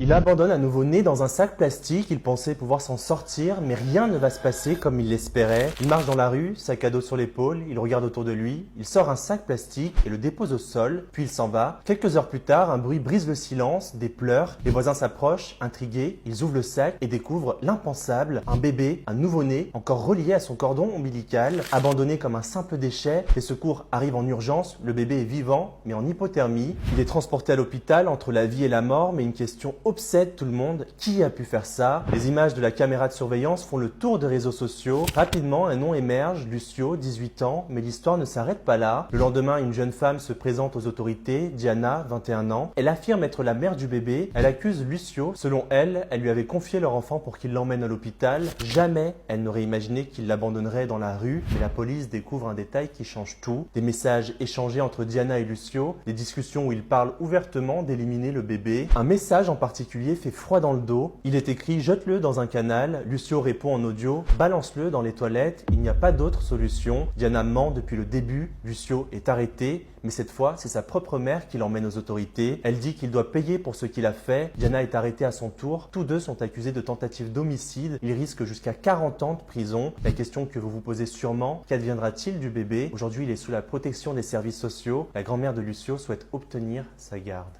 Il abandonne un nouveau-né dans un sac plastique, il pensait pouvoir s'en sortir, mais rien ne va se passer comme il l'espérait. Il marche dans la rue, sac à dos sur l'épaule, il regarde autour de lui, il sort un sac plastique et le dépose au sol, puis il s'en va. Quelques heures plus tard, un bruit brise le silence, des pleurs, les voisins s'approchent, intrigués, ils ouvrent le sac et découvrent l'impensable, un bébé, un nouveau-né, encore relié à son cordon ombilical, abandonné comme un simple déchet. Les secours arrivent en urgence, le bébé est vivant, mais en hypothermie. Il est transporté à l'hôpital entre la vie et la mort, mais une question obsède tout le monde. Qui a pu faire ça? Les images de la caméra de surveillance font le tour des réseaux sociaux. Rapidement, un nom émerge, Lucio, 18 ans, mais l'histoire ne s'arrête pas là. Le lendemain, une jeune femme se présente aux autorités, Diana, 21 ans. Elle affirme être la mère du bébé. Elle accuse Lucio. Selon elle, elle lui avait confié leur enfant pour qu'il l'emmène à l'hôpital. Jamais elle n'aurait imaginé qu'il l'abandonnerait dans la rue. Mais la police découvre un détail qui change tout. Des messages échangés entre Diana et Lucio. Des discussions où ils parlent ouvertement d'éliminer le bébé. Un message en particulier fait froid dans le dos. Il est écrit « Jette-le dans un canal ». Lucio répond en audio « Balance-le dans les toilettes, il n'y a pas d'autre solution ». Diana ment depuis le début. Lucio est arrêté, mais cette fois, c'est sa propre mère qui l'emmène aux autorités. Elle dit qu'il doit payer pour ce qu'il a fait. Diana est arrêtée à son tour. Tous deux sont accusés de tentative d'homicide. Ils risquent jusqu'à 40 ans de prison. La question que vous vous posez sûrement, qu'adviendra-t-il du bébé? Aujourd'hui, il est sous la protection des services sociaux. La grand-mère de Lucio souhaite obtenir sa garde.